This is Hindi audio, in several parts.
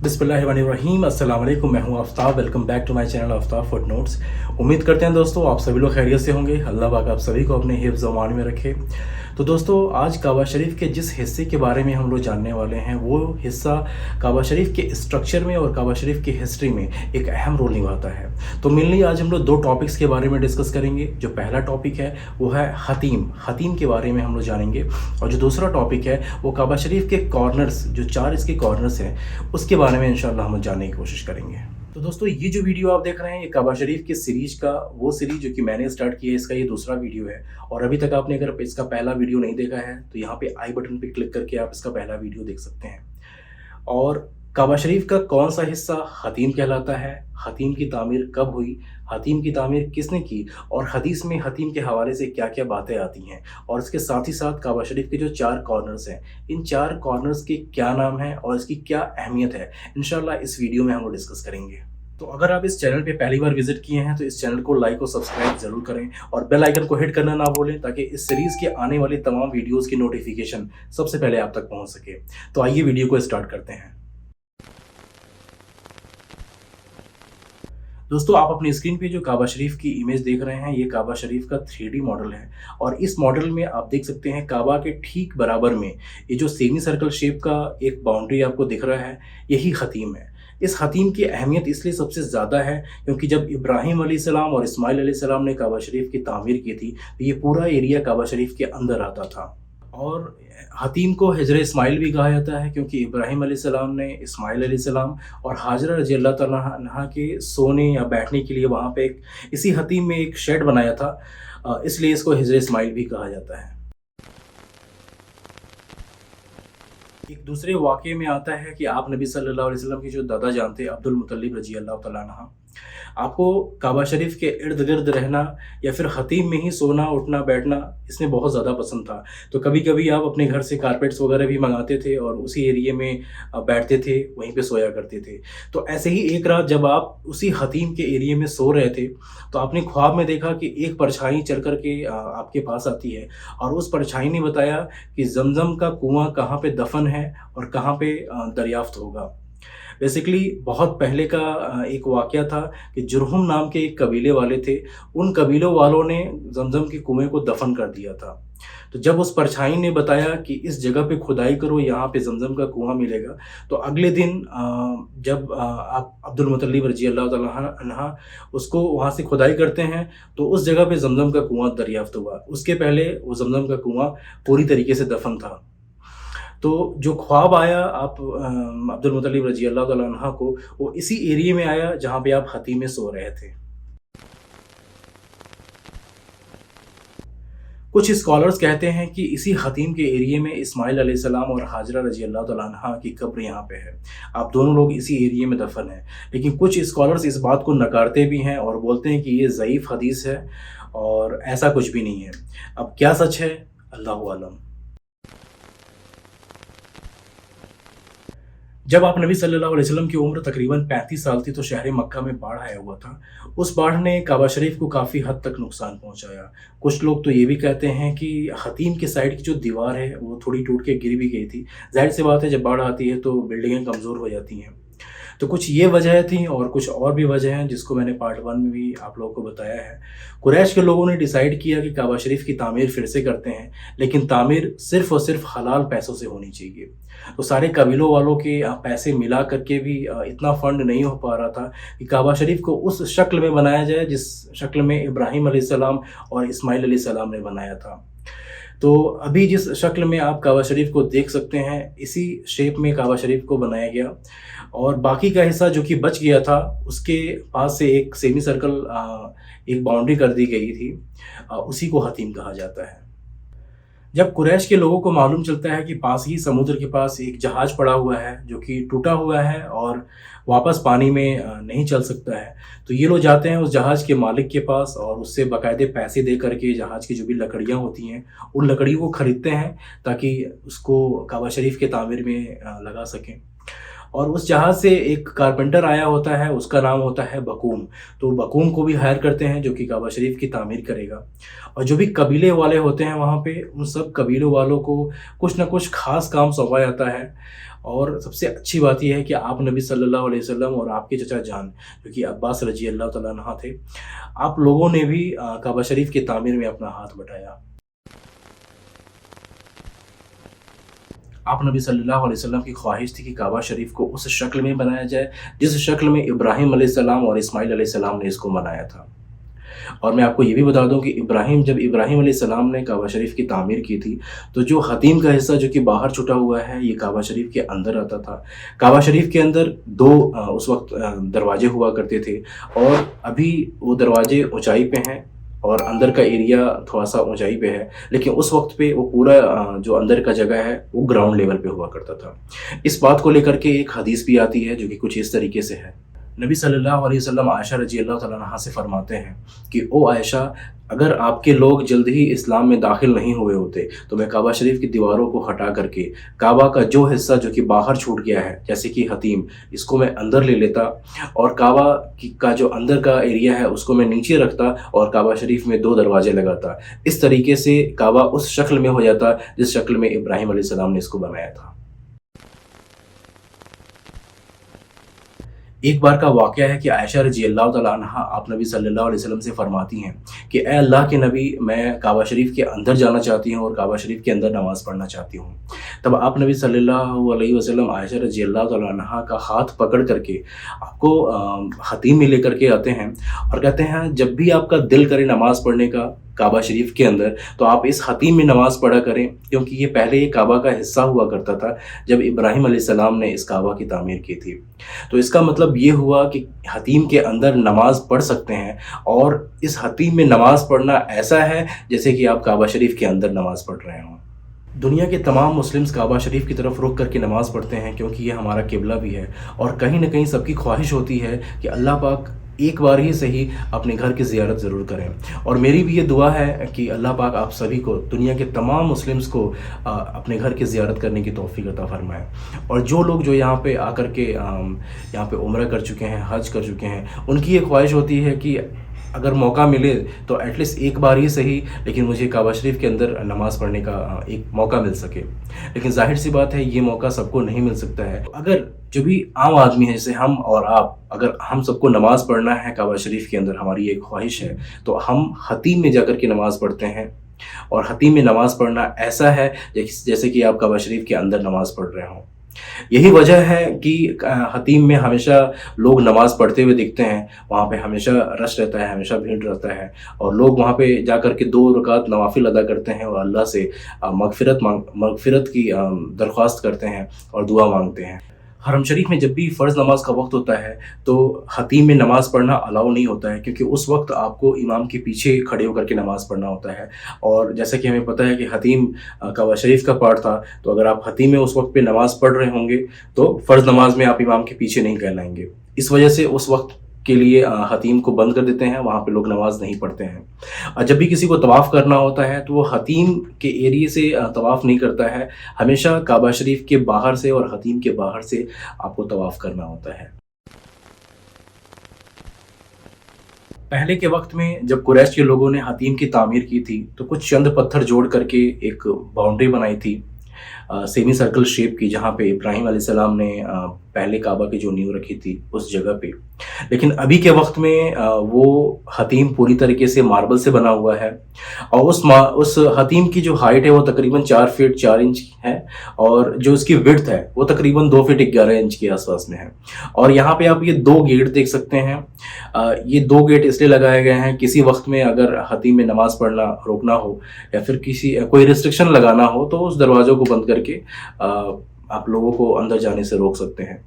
बिस्मिल्लाहिर्रहमानिर्रहीम अस्सलाम वालेकुम। मैं हूं Aftab. Welcome back to my channel Aftab footnotes. उम्मीद करते हैं दोस्तों आप सभी लोग खैरियत से होंगे। अल्लाह पाक आप सभी को अपने हिफ्ज़ व अमान में रखे। तो दोस्तों आज काबा शरीफ के जिस हिस्से के बारे में हम लोग जानने वाले हैं वो हिस्सा काबा शरीफ के स्ट्रक्चर में और काबा शरीफ की हिस्ट्री में एक अहम रोल निभाता है। तो मेनली आज हम लोग दो टॉपिक्स के बारे में डिस्कस करेंगे। जो पहला टॉपिक है वो है हतीम के बारे में हम लोग जानेंगे, और जो दूसरा टॉपिक है वो काबा शरीफ के कॉर्नर्स, जो 4 इसके कॉर्नर्स हैं उसके बारे में इंशाल्लाह हम जानने की कोशिश करेंगे। तो दोस्तों ये जो वीडियो आप देख रहे हैं ये काबा शरीफ की सीरीज का वो सीरीज जो कि मैंने स्टार्ट की है, इसका ये दूसरा वीडियो है। और अभी तक आपने अगर इसका पहला वीडियो नहीं देखा है तो यहाँ पे आई बटन पे क्लिक करके आप इसका पहला वीडियो देख सकते हैं। और काबा शरीफ का कौन सा हिस्सा हतीम कहलाता है, हतीम की तामीर कब हुई, हतीम की तामीर किसने की, और हदीस में हतीम के हवाले से क्या क्या बातें आती हैं, और इसके साथ ही साथ काबा शरीफ के जो 4 कॉर्नर्स हैं, इन 4 कॉर्नर्स के क्या नाम है और इसकी क्या अहमियत है, इंशाल्लाह इस वीडियो में हम लोग डिस्कस करेंगे। तो अगर आप इस चैनल पे पहली बार विजिट किए हैं तो इस चैनल को लाइक और सब्सक्राइब जरूर करें और बेल आइकन को हिट करना ना भूलें, ताकि इस सीरीज के आने वाली तमाम वीडियोस की नोटिफिकेशन सबसे पहले आप तक पहुंच सके। तो आइए वीडियो को स्टार्ट करते हैं। दोस्तों आप अपनी स्क्रीन पे जो काबा शरीफ की इमेज देख रहे हैं ये काबा शरीफ का 3D मॉडल है, और इस मॉडल में आप देख सकते हैं काबा के ठीक बराबर में ये जो सेमी सर्कल शेप का एक बाउंड्री आपको दिख रहा है यही हतीम है। इस हतीम की अहमियत इसलिए सबसे ज़्यादा है क्योंकि जब इब्राहिम अलैहिस्सलाम और इस्माइल अलैहिस्सलाम ने काबा शरीफ की तामीर की थी तो ये पूरा एरिया काबा शरीफ के अंदर आता था। और हतीम को हिजर इस्माइल भी कहा जाता है क्योंकि इब्राहिम अलैहिस्सलाम ने इस्माइल अलैहिस्सलाम और हाजरा रज़ी अल्लाह तआला अन्हा के सोने या बैठने के लिए वहाँ पे एक इसी हतीम में एक शेड बनाया था, इसलिए इसको हिजर इस्माइल भी कहा जाता है। एक दूसरे वाक़ये में आता है कि आप नबी सल्लल्लाहु अलैहि वसल्लम की जो दादा जान थे अब्दुल मुत्तलिब रज़ी अल्लाह तआला अन्हा, आपको काबा शरीफ के इर्द गिर्द रहना या फिर हतीम में ही सोना उठना बैठना इसमें बहुत ज़्यादा पसंद था। तो कभी कभी आप अपने घर से कारपेट्स वगैरह भी मंगाते थे और उसी एरिए में बैठते थे, वहीं पे सोया करते थे। तो ऐसे ही एक रात जब आप उसी हतीम के एरिए में सो रहे थे तो आपने ख्वाब में देखा कि एक परछाई चल कर के आपके पास आती है, और उस परछाई ने बताया कि जमजम का कुआं कहाँ पे दफन है और कहाँ पे दरियाफ्त होगा। बेसिकली बहुत पहले का एक वाक़या था कि जुरहुम नाम के एक कबीले वाले थे, उन कबीलों वालों ने ज़मज़म के कुएँ को दफ़न कर दिया था। तो जब उस परछाई ने बताया कि इस जगह पे खुदाई करो, यहाँ पे ज़मज़म का कुआँ मिलेगा, तो अगले दिन जब आप अब्दुल मुत्तलिब रज़ी अल्लाह तआला अन्हा उसको वहाँ से खुदाई करते हैं तो उस जगह पे ज़मज़म का कुआँ दरियाफ़्त हुआ। उसके पहले वो ज़मज़म का कुआँ पूरी तरीके से दफ़न था। तो जो ख्वाब आया आप अब्दुल मुत्तलिब रज़ी अल्लाह तआला अन्हा को, वो इसी एरिया में आया जहाँ पे आप हतीम में सो रहे थे। कुछ स्कॉलर्स कहते हैं कि इसी हतीम के एरिया में इस्माइल अलैहिस्सलाम और हाजरा रज़ी अल्लाह तआला अन्हा की कब्र यहाँ पे है। आप दोनों लोग इसी एरिया में दफन हैं। लेकिन कुछ स्कॉलर्स इस बात को नकारते भी हैं और बोलते हैं कि ये ज़ईफ़ हदीस है और ऐसा कुछ भी नहीं है। अब क्या सच है अल्लाहु आलम। जब आप नबी सल्लल्लाहु अलैहि वसल्लम की उम्र तकरीबन 35 साल थी तो शहर मक्का में बाढ़ आया हुआ था। उस बाढ़ ने काबा शरीफ को काफ़ी हद तक नुकसान पहुंचाया। कुछ लोग तो ये भी कहते हैं कि हतीम के साइड की जो दीवार है वो थोड़ी टूट के गिर भी गई थी। ज़ाहिर सी बात है जब बाढ़ आती है तो बिल्डिंगें कमज़ोर हो जाती हैं। तो कुछ ये वजह थी और कुछ और भी वजह हैं जिसको मैंने पार्ट 1 में भी आप लोगों को बताया है। कुरैश के लोगों ने डिसाइड किया कि काबा शरीफ की तामीर फिर से करते हैं, लेकिन तामीर सिर्फ़ और सिर्फ हलाल पैसों से होनी चाहिए। तो सारे कबीलों वालों के पैसे मिला करके भी इतना फंड नहीं हो पा रहा था कि काबा शरीफ को उस शक्ल में बनाया जाए जिस शक्ल में इब्राहिम अलैहिस्सलाम और इस्माइल अलैहिस्सलाम ने बनाया था। तो अभी जिस शक्ल में आप काबा शरीफ को देख सकते हैं इसी शेप में काबा शरीफ को बनाया गया, और बाकी का हिस्सा जो कि बच गया था उसके पास से एक सेमी सर्कल एक बाउंड्री कर दी गई थी, उसी को हतीम कहा जाता है। जब कुरैश के लोगों को मालूम चलता है कि पास ही समुद्र के पास एक जहाज़ पड़ा हुआ है जो कि टूटा हुआ है और वापस पानी में नहीं चल सकता है, तो ये लोग जाते हैं उस जहाज़ के मालिक के पास और उससे बाकायदे पैसे दे करके जहाज़ की जो भी लकड़ियाँ होती हैं उन लकड़ियों को ख़रीदते हैं ताकि उसको काबा शरीफ के तामीर में लगा सकें। और उस जहाज़ से एक कारपेंटर आया होता है, उसका नाम होता है बकूम। तो बकूम को भी हायर करते हैं जो कि काबा शरीफ की तामीर करेगा। और जो भी कबीले वाले होते हैं वहाँ पे, उन सब कबीलों वालों को कुछ न कुछ ख़ास काम सौंपा जाता है। और सबसे अच्छी बात ये है कि आप नबी सल्लल्लाहु अलैहि वसल्लम और आपके चचा जान जो कि अब्बास रज़ी अल्लाह तआला अन्हा थे, आप लोगों ने भी काबा शरीफ की तामीर में अपना हाथ बटाया। आप नबी सल्लल्लाहु अलैहि वसल्लम की ख्वाहिश थी कि काबा शरीफ को उस शक्ल में बनाया जाए जिस शक्ल में इब्राहिम अलैहिस्सलाम और इस्माइल अलैहिस्सलाम ने इसको बनाया था। और मैं आपको ये भी बता दूं कि जब इब्राहिम अलैहिस्सलाम ने काबा शरीफ की तामीर की थी, तो जो हतीम का हिस्सा जो कि बाहर छुटा हुआ है, ये काबा शरीफ के अंदर आता था। काबा शरीफ के अंदर 2 उस वक्त दरवाजे हुआ करते थे, और अभी वो दरवाजे ऊंचाई पे हैं और अंदर का एरिया थोड़ा-सा ऊंचाई पे है, लेकिन उस वक्त पे वो पूरा जो अंदर का जगह है वो ग्राउंड लेवल पे हुआ करता था। इस बात को लेकर के एक हदीस भी आती है जो कि कुछ इस तरीके से है। नबी सल्लल्लाहु अलैहि वसल्लम आयशा रज़ी अल्लाह तआला अन्हा से फरमाते हैं कि ओ आयशा, अगर आपके लोग जल्द ही इस्लाम में दाखिल नहीं हुए होते तो मैं काबा शरीफ की दीवारों को हटा करके काबा का जो हिस्सा जो कि बाहर छूट गया है, जैसे कि हतीम, इसको मैं अंदर ले लेता और काबा का जो अंदर का एरिया है उसको मैं नीचे रखता और काबा शरीफ में 2 दरवाजे लगाता। इस तरीके से काबा उस शक्ल में हो जाता जिस शक्ल में इब्राहिम अलैहिस्सलाम ने इसको बनाया था। एक बार का वाक़या है कि आयशा रज़ी अल्लाह तआला अन्हा आप नबी सल्लल्लाहु अलैहि वसल्लम से फरमाती हैं कि ए अल्लाह के नबी, मैं काबा शरीफ के अंदर जाना चाहती हूँ और काबा शरीफ के अंदर नमाज़ पढ़ना चाहती हूँ। तब आप नबी सल्लल्लाहु अलैहि वसल्लम आयशा रज़ी अल्लाह तआला अन्हा का हाथ पकड़ करके आपको हतीम में लेकर के आते हैं और कहते हैं, जब भी आपका दिल करे नमाज़ पढ़ने का काबा शरीफ के अंदर, तो आप इस हतीम में नमाज़ पढ़ा करें, क्योंकि ये पहले ये काबा का हिस्सा हुआ करता था जब इब्राहिम अलैहिस्सलाम ने इस काबा की तामीर की थी। तो इसका मतलब ये हुआ कि हतीम के अंदर नमाज़ पढ़ सकते हैं, और इस हतीम में नमाज़ पढ़ना ऐसा है जैसे कि आप काबा शरीफ के अंदर नमाज़ पढ़ रहे हों। दुनिया के तमाम मुस्लिम्स काबा शरीफ की तरफ रुख करके नमाज़ पढ़ते हैं, क्योंकि ये हमारा किबला भी है, और कहीं न कहीं सबकी ख्वाहिश होती है कि अल्लाह पाक एक बार ही सही अपने घर की ज़ियारत ज़रूर करें। और मेरी भी ये दुआ है कि अल्लाह पाक आप सभी को, दुनिया के तमाम मुस्लिम्स को अपने घर की ज़ियारत करने की तौफ़ीक़ अता फ़रमाए। और जो लोग जो यहाँ पे आकर के यहाँ पे उम्रा कर चुके हैं, हज कर चुके हैं, उनकी ये ख्वाहिश होती है कि अगर मौका मिले तो एटलीस्ट एक बार ही सही, लेकिन मुझे काबा शरीफ के अंदर नमाज़ पढ़ने का एक मौका मिल सके। लेकिन ज़ाहिर सी बात है ये मौका सबको नहीं मिल सकता है। अगर जो भी आम आदमी है, जैसे हम और आप, अगर हम सबको नमाज़ पढ़ना है काबा शरीफ के अंदर, हमारी एक ख्वाहिश है, तो हम हतीम में जाकर के नमाज़ पढ़ते हैं। और हतीम में नमाज़ पढ़ना ऐसा है जैसे कि आप काबा शरीफ के अंदर नमाज़ पढ़ रहे हों। यही वजह है कि हतीम में हमेशा लोग नमाज़ पढ़ते हुए दिखते हैं, वहाँ पे हमेशा रश रहता है, हमेशा भीड़ रहता है, और लोग वहाँ पे जाकर के 2 रकात नवाफ़िल अदा करते हैं और अल्लाह से मग़फ़िरत की दरख्वास्त करते हैं और दुआ मांगते हैं। हरम शरीफ में जब भी फ़र्ज़ नमाज का वक्त होता है तो हतीम में नमाज़ पढ़ना अलाउ नहीं होता है, क्योंकि उस वक्त आपको इमाम के पीछे खड़े होकर के नमाज़ पढ़ना होता है। और जैसा कि हमें पता है कि हतीम काबा शरीफ का पार्ट था, तो अगर आप हतीम में उस वक्त पे नमाज़ पढ़ रहे होंगे तो फ़र्ज़ नमाज में आप इमाम के पीछे नहीं कहलाएंगे। इस वजह से उस वक्त के लिए हतीम को बंद कर देते हैं, वहाँ पे लोग नमाज़ नहीं पढ़ते हैं। जब भी किसी को तवाफ़ करना होता है तो वो हतीम के एरिए से तवाफ़ नहीं करता है, हमेशा काबा शरीफ के बाहर से और हतीम के बाहर से आपको तवाफ़ करना होता है। पहले के वक्त में जब कुरैश के लोगों ने हतीम की तामीर की थी तो कुछ चंद पत्थर जोड़ करके एक बाउंड्री बनाई थी सेमी सर्कल शेप की, जहाँ पे इब्राहिम अलैहिस्सलाम ने पहले काबा की जो नींव रखी थी उस जगह पे। लेकिन अभी के वक्त में वो हतीम पूरी तरीके से मार्बल से बना हुआ है, और उस हतीम की जो हाइट है वो तकरीबन 4 फीट 4 इंच है, और जो उसकी विड्थ है वो तकरीबन 2 फीट 11 इंच के आसपास में है। और यहाँ पे आप ये 2 गेट देख सकते हैं। ये 2 गेट इसलिए लगाए गए हैं, किसी वक्त में अगर हतीम में नमाज पढ़ना रोकना हो या फिर कोई रिस्ट्रिक्शन लगाना हो तो उस दरवाज़ों को बंद करके आप लोगों को अंदर जाने से रोक सकते हैं।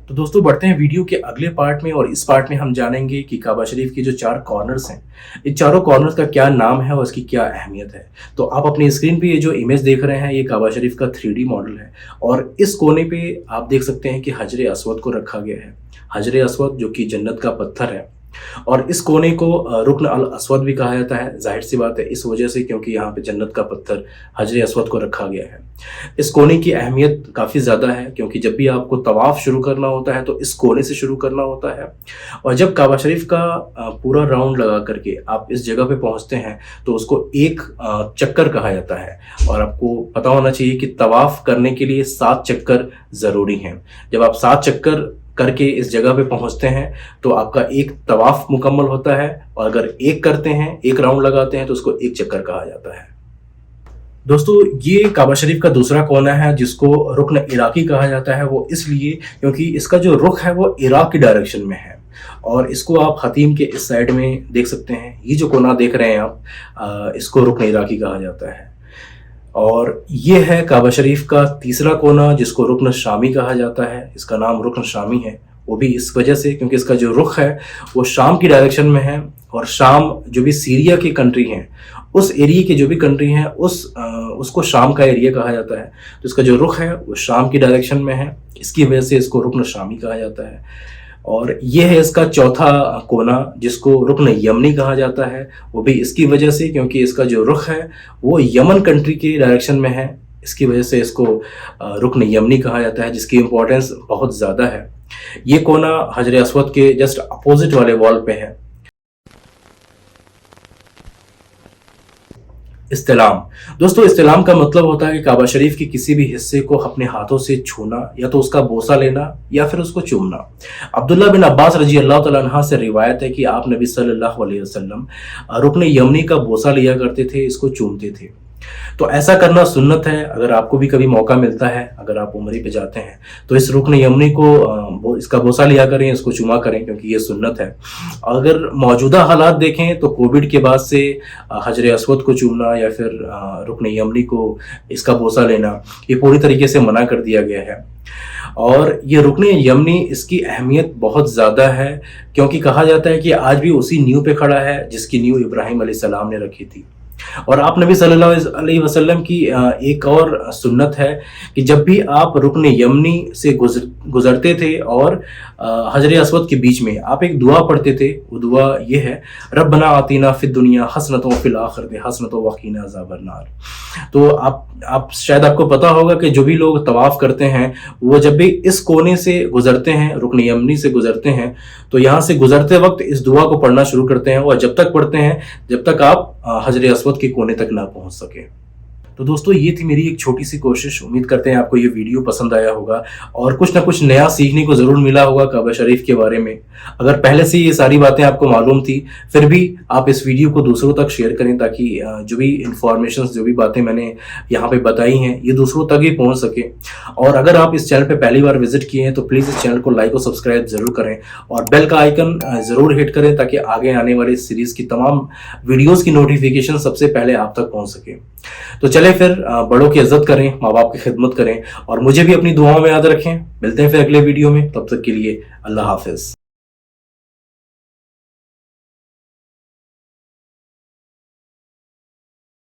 तो दोस्तों बढ़ते हैं वीडियो के अगले पार्ट में, और इस पार्ट में हम जानेंगे कि काबा शरीफ के जो 4 कॉर्नर्स हैं, इन चारों कॉर्नर्स का क्या नाम है और इसकी क्या अहमियत है। तो आप अपनी स्क्रीन पे ये जो इमेज देख रहे हैं ये काबा शरीफ का 3D मॉडल है, और इस कोने पे आप देख सकते हैं कि हजर अस्वद को रखा गया है। हजर अस्वद जो कि जन्नत का पत्थर है, और इस कोने को रुक्न अल अस्वद भी कहा जाता है। जाहिर सी बात है इस वजह से क्योंकि यहाँ पे जन्नत का पत्थर हजर अस्वद को रखा गया है। इस कोने की अहमियत काफ़ी ज़्यादा है क्योंकि जब भी आपको तवाफ़ शुरू करना होता है तो इस कोने से शुरू करना होता है। और जब काबा शरीफ का पूरा राउंड लगा करके आप इस जगह पे पहुँचते हैं तो उसको एक चक्कर कहा जाता है। और आपको पता होना चाहिए कि तवाफ़ करने के लिए 7 चक्कर ज़रूरी हैं। जब आप 7 चक्कर करके इस जगह पे पहुंचते हैं तो आपका एक तवाफ मुकम्मल होता है। और अगर एक करते हैं, एक राउंड लगाते हैं तो उसको एक चक्कर कहा जाता है। दोस्तों ये काबा शरीफ का दूसरा कोना है जिसको रुकन इराकी कहा जाता है। वो इसलिए क्योंकि इसका जो रुख है वो इराक की डायरेक्शन में है। और इसको आप हतीम के इस साइड में देख सकते हैं। ये जो कोना देख रहे हैं आप, इसको रुकन इराकी कहा जाता है। और ये है काबा शरीफ का तीसरा कोना जिसको रुकन शामी कहा जाता है। इसका नाम रुकन शामी है वो भी इस वजह से क्योंकि इसका जो रुख है वो शाम की डायरेक्शन में है। और शाम जो भी सीरिया की कंट्री हैं उस एरिया के जो भी कंट्री हैं उसको शाम का एरिया कहा जाता है। तो इसका जो रुख है वो शाम की डायरेक्शन में है, इसकी वजह से इसको रुकन शामी कहा जाता है। और ये है इसका चौथा कोना जिसको रुकन यमनी कहा जाता है। वो भी इसकी वजह से क्योंकि इसका जो रुख है वो यमन कंट्री के डायरेक्शन में है, इसकी वजह से इसको रुकन यमनी कहा जाता है, जिसकी इम्पोर्टेंस बहुत ज़्यादा है। ये कोना हजर अस्वद के जस्ट अपोजिट वाले वॉल पे है। इस्तिलाम। दोस्तों इस्तिलाम का मतलब होता है कि काबा शरीफ के किसी भी हिस्से को अपने हाथों से छूना या तो उसका बोसा लेना या फिर उसको चूमना। अब्दुल्ला बिन अब्बास रजी अल्लाह तआला अन्हा से रिवायत है कि आप नबी सल्लल्लाहु अलैहि वसल्लम रुकन यमनी का बोसा लिया करते थे, इसको चूमते थे। तो ऐसा करना सुन्नत है। अगर आपको भी कभी मौका मिलता है, अगर आप उम्रे पे जाते हैं तो इस रुकन यमनी को इसका बोसा लिया करें, इसको चुमा करें क्योंकि ये सुन्नत है। अगर मौजूदा हालात देखें तो कोविड के बाद से हजर अस्वद को चूमना या फिर रुकन यमनी को इसका बोसा लेना ये पूरी तरीके से मना कर दिया गया है। और ये रुकन यमनी इसकी अहमियत बहुत ज़्यादा है क्योंकि कहा जाता है कि आज भी उसी नींव पे खड़ा है जिसकी नींव इब्राहिम अलैहिस्सलाम ने रखी थी। और आप नबी सल्लल्लाहु अलैहि वसल्लम की एक और सुन्नत है कि जब भी आप रुकन यमनी से गुजरते थे और हजर अस्वद के बीच में आप एक दुआ पढ़ते थे। वो दुआ ये है, रब्बना आतीना फिद दुनिया हसनतों फिल आखिरत हसनतों वकीना अज़ाबर नार। तो आप शायद आपको पता होगा कि जो भी लोग तवाफ़ करते हैं वो जब भी इस कोने से गुजरते हैं, रुकन यमनी से गुजरते हैं, तो यहाँ से गुजरते वक्त इस दुआ को पढ़ना शुरू करते हैं और जब तक पढ़ते हैं जब तक आप हजर अस्वद के कोने तक ना पहुंच सके। तो दोस्तों ये थी मेरी एक छोटी सी कोशिश। उम्मीद करते हैं आपको ये वीडियो पसंद आया होगा और कुछ ना कुछ नया सीखने को ज़रूर मिला होगा काबा शरीफ के बारे में। अगर पहले से ये सारी बातें आपको मालूम थी फिर भी आप इस वीडियो को दूसरों तक शेयर करें ताकि जो भी इंफॉर्मेशन जो भी बातें मैंने यहाँ पे बताई हैं ये दूसरों तक ही पहुँच सके। और अगर आप इस चैनल पर पहली बार विजिट किए हैं तो प्लीज़ इस चैनल को लाइक और सब्सक्राइब ज़रूर करें और बेल का आइकन ज़रूर हिट करें ताकि आगे आने वाली सीरीज़ की तमाम वीडियोज़ की नोटिफिकेशन सबसे पहले आप तक पहुँच सके। तो चले फिर बड़ों की इज्जत करें, माँ बाप की खिदमत करें और मुझे भी अपनी दुआओं में याद रखें। मिलते हैं फिर अगले वीडियो में, तब तक के लिए अल्लाह हाफिज।